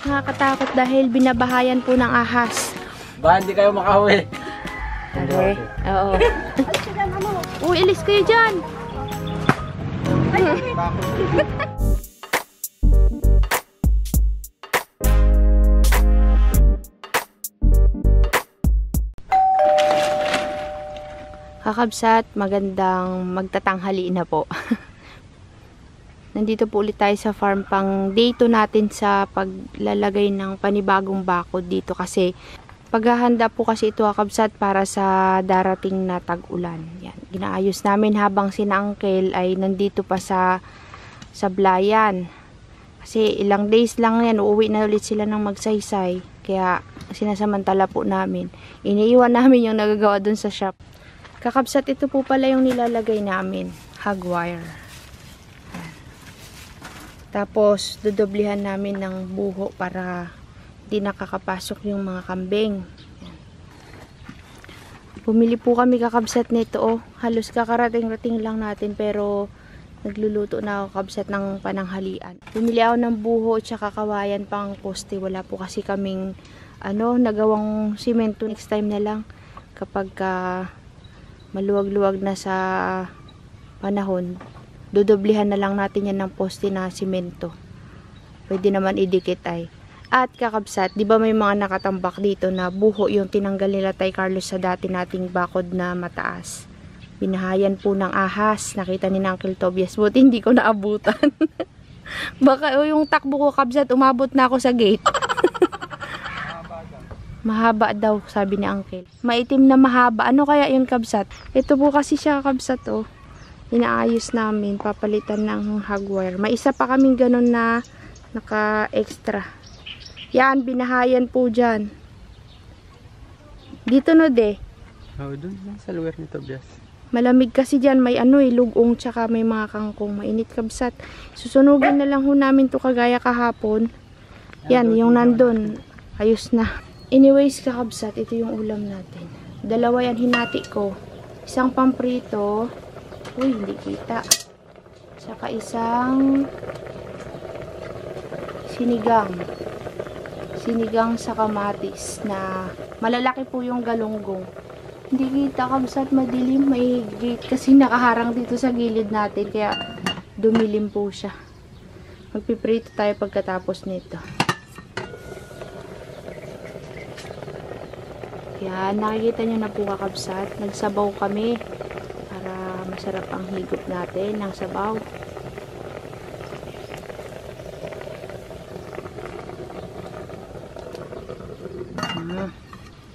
Nakakatakot dahil binabahayan po ng ahas. Ba, hindi kayo makauwi. Okay. Oo. Uy, ilis kayo dyan. Kakabsat, magandang magtatanghali na po. Nandito po ulit tayo sa farm, pang day 2 natin sa paglalagay ng panibagong bakod dito kasi paghahanda po kasi ito, kakabsat, para sa darating na tag-ulan. Yan, ginaayos namin habang sina Uncle ay nandito pa sa Sablayan. Kasi ilang days lang yan, uuwi na ulit sila ng magsaysay. Kaya sinasamantala po namin. Iniiwan namin yung nagagawa dun sa shop. Kakabsat, ito po pala yung nilalagay namin, hog wire. Tapos dudoblihan namin ng buho para hindi nakakapasok yung mga kambing. Bumili po kami, kakabsat, nito. Oh, halos kakarating-rating lang natin pero nagluluto na ako, kakabsat, ng pananghalian. Bumili ako ng buho at saka kawayan pang poste. Wala po kasi kaming nagawang simento. Next time na lang kapag maluwag-luwag na sa panahon, dudoblihan na lang natin yan ng poste na simento. Pwede naman idikit ay. At kakabsat, di ba may mga nakatambak dito na buho yung tinanggal nila Tay Carlos sa dati nating bakod na mataas. Binahayan po ng ahas. Nakita ni Uncle Tobias. Buti hindi ko naabutan. Baka yung takbo ko, kabsat, umabot na ako sa gate. Mahaba daw, sabi ni Uncle. Maitim na mahaba. Ano kaya yun, kabsat? Ito po kasi siya, kabsat, oh. Inaayos namin. Papalitan ng hog wire. May isa pa kaming ganun na naka-extra. Yan, binahayan po dyan. Dito no, de. Oh, doon sa lugar ni Tobias. Malamig kasi dyan. May lugong, tsaka may mga kangkong. Mainit, kabsat. Susunugin na lang ho namin to kagaya kahapon. Yan, yung nandun. Ayos na. Anyways, kakabsat, ito yung ulam natin. Dalawa yan hinati ko. Isang pamprito. Uy, hindi kita. Saka isang sinigang. Sinigang sa kamatis na malalaki po yung galunggong. Hindi kita, kabsat, madilim. May gate kasi nakaharang dito sa gilid natin. Kaya dumilim po siya. Magpiprito tayo pagkatapos nito. Yan, nakikita nyo na po, kakabsat. Nagsabaw kami para masarap ang higop natin ng sabaw.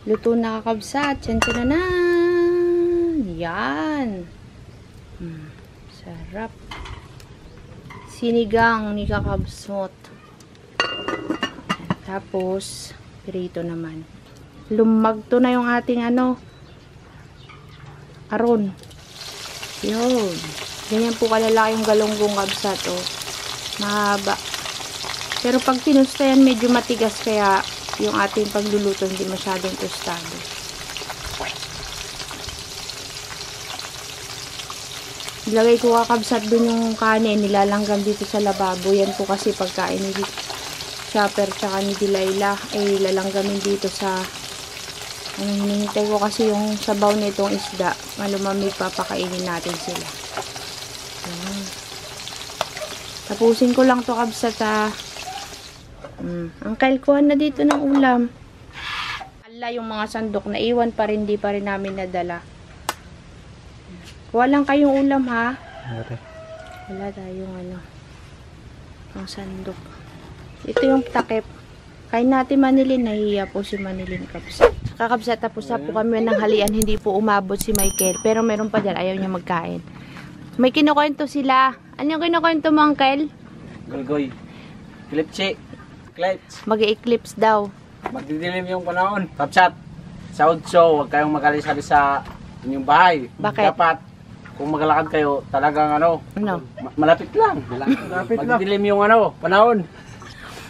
Luto na, kakabsat. Tiyan na. Yan. Sarap. Sinigang ni kakabsot. Tapos, pirito naman. Lumagto na yung ating aron. Yun. Ganyan po kalalaki yung galunggong, kabsat, oh. Mahaba. Pero pag tinusta yan, medyo matigas, kaya yung ating pagluluto hindi masyadong tostado. Ilagay ko, kakabsat, dun yung kanin, nilalanggam dito sa lababo. Yan po kasi pagkain ni Chopper tsaka ni Delilah ay lalanggamin dito sa hinihintay ko kasi yung sabaw nitong isda. Malumamig, papakainin natin sila. Tapusin ko lang to, kabsat, Uncle, kuha na dito ng ulam. Ala, yung mga sandok na iwan pa rin, di pa rin namin nadala. Kuha lang kayong ulam, ha? Wala tayong ang sandok. Ito yung takip. Kain natin, Manilin. Nahiya po si Manilin, kabsat. Kakabsat, tapos na po kami ng halian. Hindi po umabot si Michael. Pero meron pa dyan. Ayaw niya magkain. May kinukwento sila. Ano yung kinukwento mo, Uncle? Gulgoy. Klipsi. Clips. Mag-eclipse daw. Magdidilim yung panahon. Kapsat. Sa Udso, huwag kayong mag-alis sa inyong bahay. Bakit? Dapat, kung maglalakad kayo, talagang malapit lang. Magdidilim yung panahon.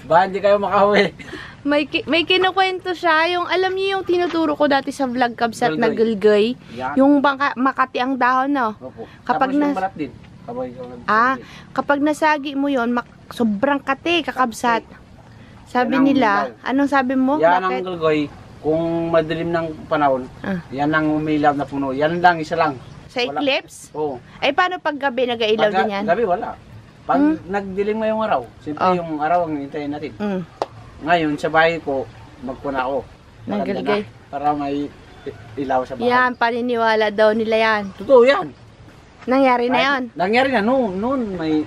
Ba, hindi kayo makauwi. May kinukwento siya, yung alam niyo yung tinuturo ko dati sa vlog, kabsat, na gulgoy. Yan. Yung makati ang dahon, no? Opo. Kapag Tapos yung balat din. Kapag nasagi mo yon, sobrang kati, kakabsat. Sabi Yan ang nila, umilaw. anong sabi mo? Yan ang Bakit? galgoy. Kung madilim ng panahon, yan ang umilaw na puno. Yan lang, isa lang. Sa Wala. eclipse? Oo. Ay, paano pag gabi nag-ailaw din yan? Gabi wala. Pag nagdilim ngayong araw, siyempre Oh. yung araw ang hintayin natin. Mm. Ngayon, sa bahay ko, magpuna ako. Naggalgay. Para may ilaw sa bahay. Yan, paniniwala daw nila yan. Totoo yan. Nangyari na yan. Nangyari na noon may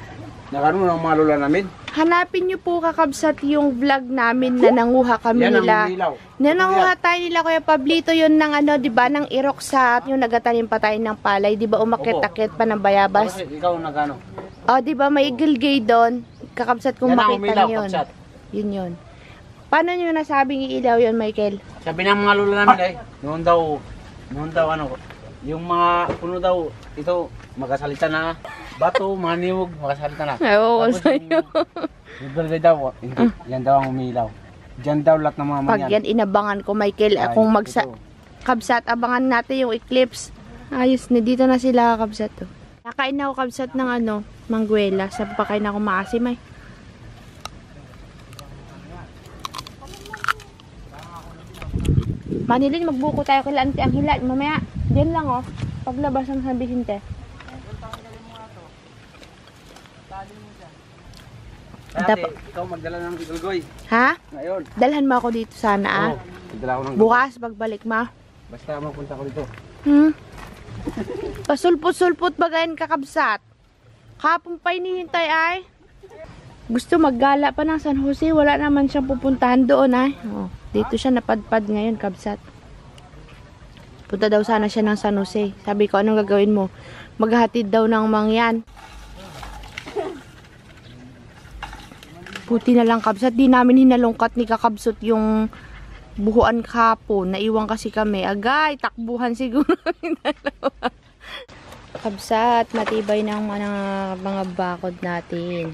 nakaroon ng mga lola namin. Hanapin niyo po kakabsat yung vlog namin na nanguha kami Yan ang nila. umilaw. Na nanguha tayo nila Kuya Pablito yun ng ano, 'di ba, ng irok sa yung nagatanim pa tayo ng palay, 'di ba, umakit-akit pa ng bayabas. Bakit ikaw nagano? Oh, 'di ba, may gilgay doon. Kakabsat kung Yan ang makita umilaw, niyo yun. kapsat. Yun. Paano niyo nasabing iilaw yun, Michael? Sabi ng mga lola namin noon daw ano, yung mga puno daw, ito, magasalita na. Bato, mga niyog, magasalita na. Oo, Tapos yung galgay daw, hindi, yan daw ang umilaw. Diyan daw lahat ng mga Pag manyan. yan inabangan ko, Michael, kung ito. kabsat, abangan natin yung eclipse. Ayos na, dito na sila kabsat to. Nakain na ako kabsat ng ano, mangguela. Sa pakain ako maasim ay. Manilig, magbuko tayo kay Auntie Angela. Mamaya, diyan lang oh. Paglabas ng San Vicente. Dati, ikaw magdala ng galgoy. Ha? Ngayon. Dalhan mo ako dito sana ah. Oo, magdala ako ng Bukas, pagbalik ma. Basta mapunta ko dito. Pasulpot-sulpot bagayan kakabsat. Kapong pa inihintay ay. Gusto maggala pa ng San Jose. Wala naman siyang pupuntahan doon ay. Oh, dito siya napadpad ngayon kabsat. Punta daw sana siya ng San Jose. Sabi ko, anong gagawin mo? Maghatid daw ng mangyan. Puti na lang kabsat. Di namin hinalungkat ni kakabsot yung buhuan kapo. Naiwan kasi kami. Agay, takbuhan siguro yung dalawa. Kabsat, matibay ng mga bakod natin.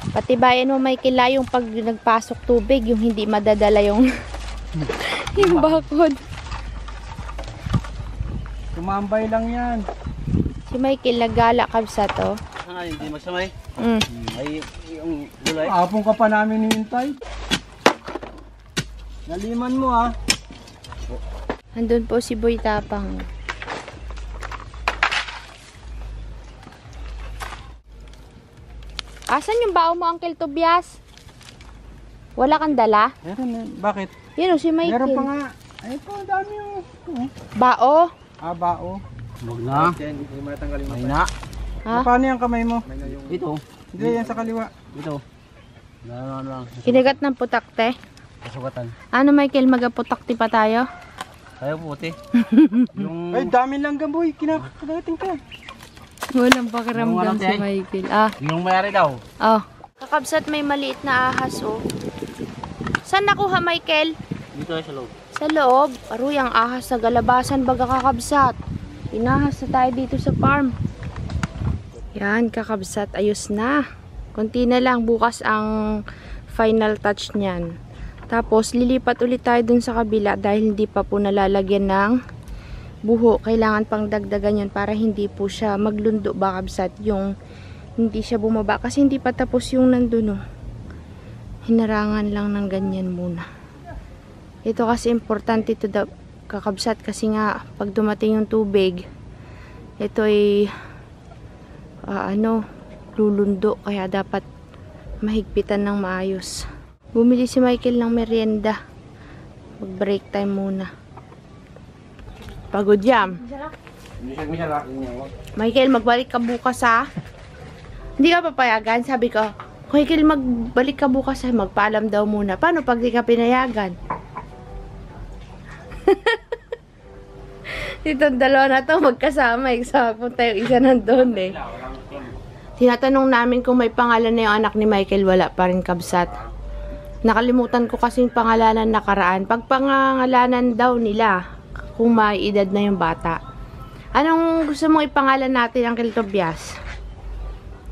Patibayan mo may kila yung pag nagpasok tubig, yung hindi madadala yung yung bakod. Tumambay lang yan. Si Michael nagala kabsat oh. Hindi masamay. Ay, yung gulay. Apong ka pa namin hinintay. Naliman mo ah. Andun po si Boy Tapang. Asan yung bao mo, Uncle Tobias? Wala kang dala? Meron. Bakit? Yun o, si Michael. Meron pa nga. Ay po, dami yung Bao? bao. Huwag na. May na. Ha? Paano yung kamay mo? Ito. Hindi, yan sa kaliwa. Ito. Ano lang. Kinagat ng putakte. Kasugatan. Ano, Michael, magaputakti pa tayo? Tayo puti. Yung Ay, dami lang gamboy. Kinakagating ka. Walang pakiramdam Yung ano, si Tay? Michael. Ah, yung mayari daw. oh. Kakabsat, may maliit na ahas, oh. Saan nakuha, Michael? Dito ay sa loob. Sa loob. Aroy, ang ahas sa galabasan baga kakabsat. Inahas na tayo dito sa farm. Yan, kakabsat. Ayos na. Konti na lang. Bukas ang final touch niyan. Tapos, lilipat ulit tayo dun sa kabila dahil hindi pa po nalalagyan ng buho. Kailangan pang dagdagan yun para hindi po siya maglundo ba kabsat. Yung hindi siya bumaba. Kasi hindi pa tapos yung nandun, oh. Hinarangan lang ng ganyan muna. Ito kasi importante ito daw kakabsat kasi nga pag dumating yung tubig ito ay lulundo kaya dapat mahigpitan ng maayos. Bumili si Michael ng merienda. Mag break time muna. Pagod jam. Michael, magbalik ka bukas ha. Hindi ka papayagan, sabi ko. Michael, magbalik ka bukas ha. Magpaalam daw muna. Paano pag di ka pinayagan? Itong dalawa na to magkasama. Eksapon tayo isa nandun eh. Tinatanong namin kung may pangalan na yung anak ni Michael. Wala pa rin kabsat. Nakalimutan ko kasi yung pangalanan nakaraan. Pag pangalanan daw nila kung may edad na yung bata. Anong gusto mong ipangalan natin, Uncle Tobias?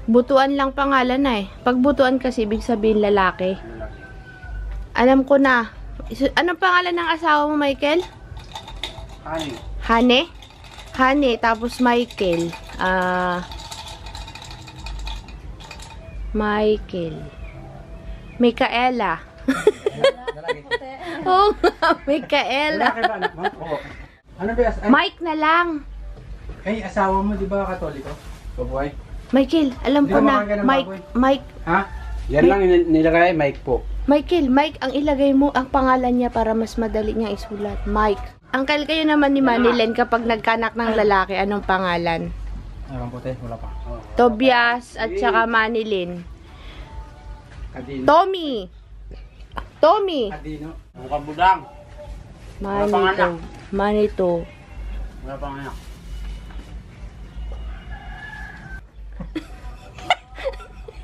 Butuan lang pangalan na eh. Pag butuan kasi ibig sabihin lalaki. Alam ko na. Anong pangalan ng asawa mo, Michael? Ani. Hane? Hane, tapos Michael. Michael. Micaela. Oo nga, Micaela. Lalaki ba anak mo? Oo. Ano ba? Mike na lang. Ay, asawa mo, di ba katoliko? Babuhay. Michael, alam Hindi ko ka na. makakain ng Mike, baboy. Mike. Ha? Yan lang nilagay, Mike po. Michael, Mike, ang ilagay mo, ang pangalan niya para mas madali niya isulat. Mike. Uncle, kayo naman ni Manilyn kapag nagkanak ng lalaki, anong pangalan? Ewan puti, wala pa. Tobias at saka Manilyn. Kadino. Tommy. Tommy. Kadino. Mukhang budang. Manito. Manito. Wala pang anak.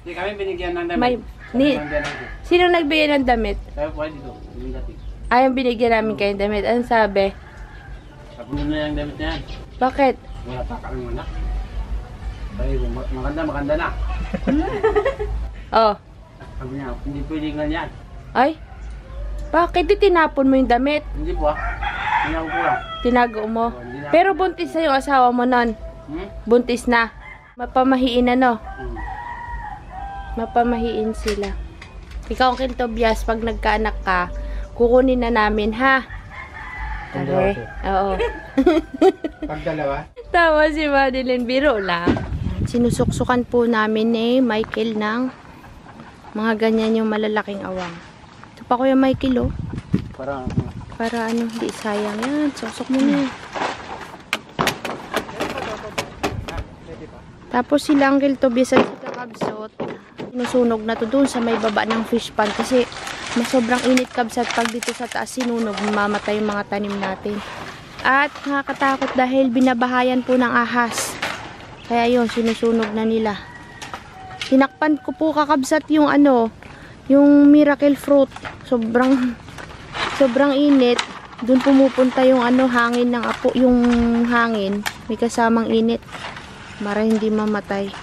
Hindi kami binigyan ng damit. May, ni, sino nagbigay ng damit? Sabi po ay dito. Negative. Ay, ang binigyan namin kayo ng damit. Anong sabi? Sabi na yung damit na yan. Bakit? Wala pa kami anak. Sabi ko, maganda na. Oh. Sabi niya, hindi pwedeng ganyan. Ay? Bakit di tinapon mo yung damit? Hindi po ah. Hindi ako po lang. Tinago mo? Pero buntis na yung asawa mo nun. Buntis na. Mapamahiin na, no? Mapamahiin sila. Ikaw, Uncle Tobias, pag nagkaanak ka, kukunin na namin, ha? Okay. Oo. Pag dalawa? Tawa si Madeline, biro lang. Sinusuksukan po namin ni Michael ng mga ganyan yung malalaking awang. Ito pa Kuya Michael, oh. Para ano, hindi sayang yan. Susok mo na. Tapos sila Uncle Tobias at si Kakabsot, sinusunog na to doon sa may baba ng fish pond kasi mas sobrang init kabsat pag dito sa taas sinunog, mamatay yung mga tanim natin. At nakakatakot dahil binabahayan po ng ahas. Kaya yun, sinusunog na nila. Tinakpan ko po kakabsat yung ano, yung miracle fruit. Sobrang init. Doon pumupunta yung ano, hangin ng apo, yung hangin. May kasamang init. Para hindi mamatay.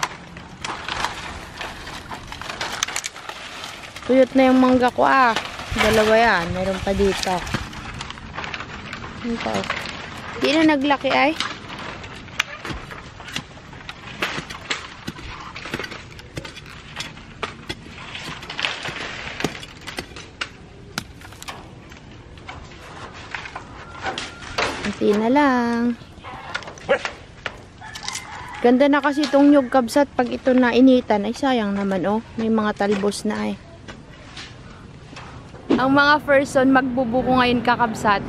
Tuyot na yung mangga ko ah. Dalawa yan. Meron pa dito. Ito. Di na naglaki ay. Kunti na lang. Ganda na kasi itong nyug kabsat. Pag ito na initan, ay sayang naman oh. May mga talbos na ay. Ang mga person magbubuko ngayon kakabsat.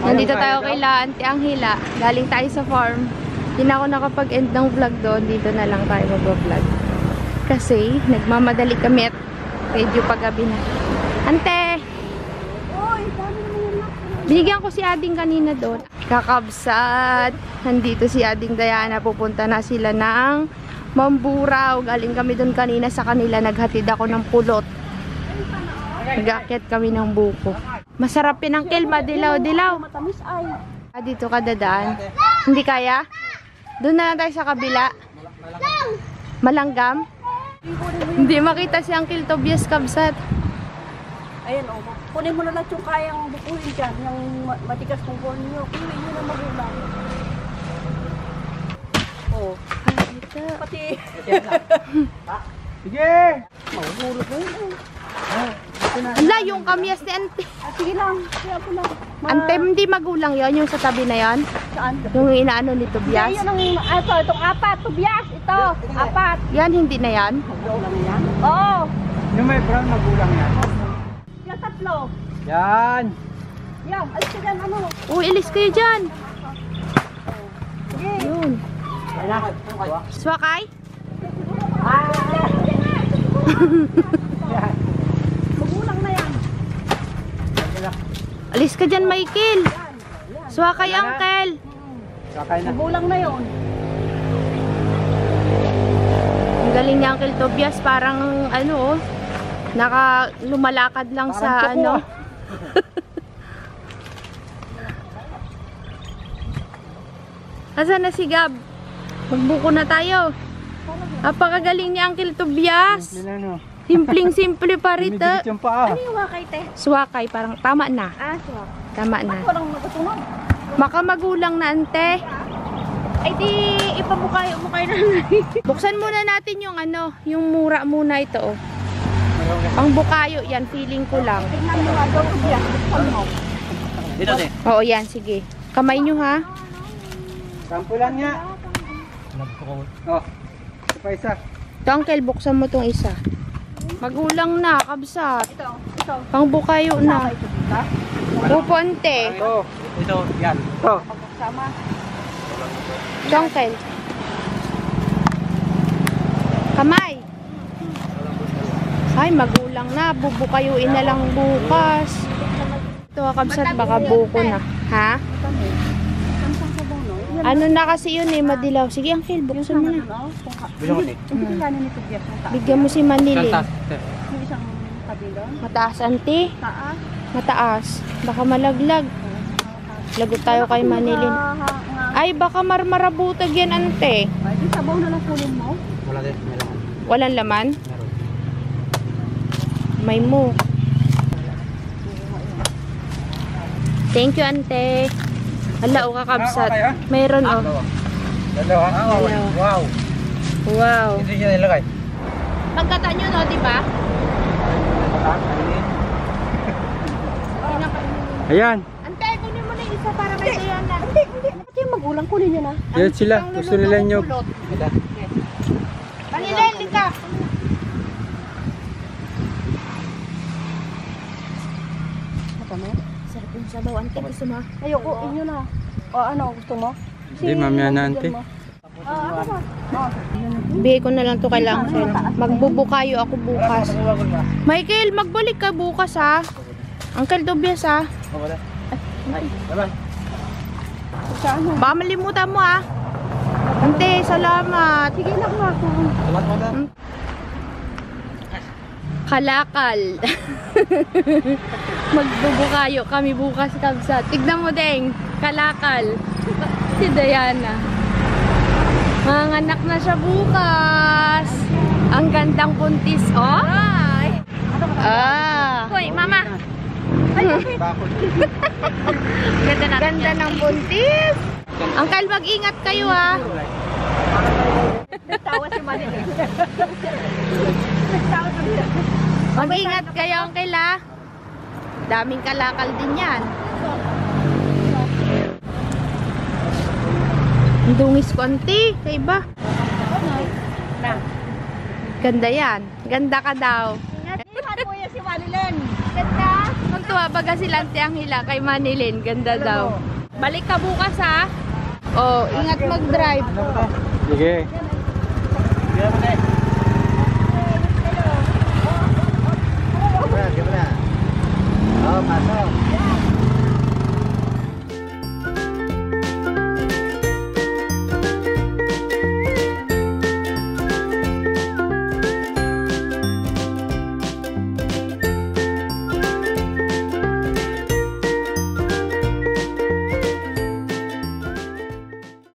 Nandito tayo kay Auntie Anghela. Galing tayo sa farm. Hindi na ako nakapag-end ng vlog doon. Dito na lang tayo mag-vlog. Kasi nagmamadali kami at medyo paggabi na. Ante! Binigyan ko si Ading kanina doon. Kakabsat. Nandito si Ading Diana. Pupunta na sila ng Mamburao. Galing kami doon kanina sa kanila. Naghatid ako ng pulot. Nag-aakyat kami ng buko. Masarap yun ang kilma. Dilaw. Matamis ay. Dito ka dadaan. Hindi kaya? Doon na lang tayo sa kabila. Malanggam? Hindi makita si Uncle Tobias kabsat. Ayan o. Kunin mo na lang yung kayang bukuhin dyan. Yung matigas kong kunin nyo. Kunin nyo na magulang. Oo. Pati. Sige! Mahulog na yun. Ala, yung kamyas ni Ante. Sige lang. Kaya ko lang. Ante, hindi magulang yon yung sa tabi na yon. Saan? Yung inaano ni Hindi, Tobias. yun ang itong apat. Tobias. Ito. Apat. Yan, hindi na yan. Magulang yan? Oo. Yung may brown magulang yan. Yung tatlo. Yan! Yan. Alis ka dyan. Ano? Ilis kayo dyan. Sige. Yun. Swakay? Magulang na yan. Alis ka dyan, Michael. Swakay, Uncle. Sakay na. Magulang na yun. Ang galing ni Uncle Tobias. Parang, ano, lumalakad lang Parang sa, tuko, ano. Asan na si Gab? Magbuko na tayo. Apakagaling ni Uncle Tobias. Yan ano. Simpleng-simple pa rito. Dumidikit yung paa. Ano yung wakay, te? Swakay, parang tama na. So. Tama na. Walang natutunan. Makamagulang na, ante. Ay di, ipamukay na. Buksan muna natin yung ano, yung mura muna ito, oh. Pang bukayo yan, feeling ko lang. Tingnan mo nga daw kung yan. Buksan mo. Dito, te. Oo, yan, sige. Kamay nyo ha. Sampulan nga. Oh, ito pa isa. Ito, Uncle, buksan mo tong isa. Magulang na, kabsat. Ito. Pang bukayo na. Ito dito. Upo, ante. Ito, yan. Ito. Pagkasama. Ito, Uncle. Kamay. Ay, magulang na. Bubukayuin na lang bukas. Ito, kabsat, baka buko na. Ha? Samsang sabaw, no? Yan. Ano na kasi yun eh, madilaw. Sige, Uncle, buksan mo na. Bilo ko, te. Hindi ka na nito Jeff ng taas. Bigyan mo si Manilin. Yung isang kabilo. Mataas, ante. Taas. Mataas. Baka malaglag. Lagot tayo kay Manilin. Ay, baka marmarabutag yan, ante. Ay, di sabaw na lang kunin mo. Wala din, may laman. Walang laman? Meron. May mo. Thank you, ante. Hala, o kakabsat. Mayroon, oh. Dalawa? Dalawa. Wow. Wow. Hindi siya nilagay. Pagkata nyo, no, di ba? Ayan. Ante, kunin mo na yung isa para may sayanan. Hindi. Ito yung magulang kunin yun, ha? Yan sila. Gusto nila nyo. Manilin, lika. Sarap yung sabaw, ante. Gusto mo? Ayoko, inyo na. O ano, gusto mo? Hindi, mamaya na, ante. Ano ba? Bigay ko na lang to kay Uncle. Magbubukayo ako bukas. Michael, magbalik ka bukas ha. Uncle Tobias ha. Saan? Baka malimutan mo ha. Ante, salamat. Sige na nga. Kalakal. Magbubukayo kami bukas, kabsat. Tignan mo, Deng. Kalakal. Si Diana. Manganak na siya bukas. Ang gandang buntis, oh. Ah. Hoy, mama. Ganda ng buntis. Uncle, mag-ingat kayo ha. Tawa si Manila. Mag-ingat kayo, Uncle ha. Daming kalakal din yan. Ang dungis konti. Sa iba. Ganda yan. Ganda ka daw. Ingat mo yan si Manilin. Ganda. Kung tuwa baga sila ang hila kay Manilin. Ganda daw. Balik ka bukas ha. Oh, ingat mag-drive. Sige. Oh, pasok.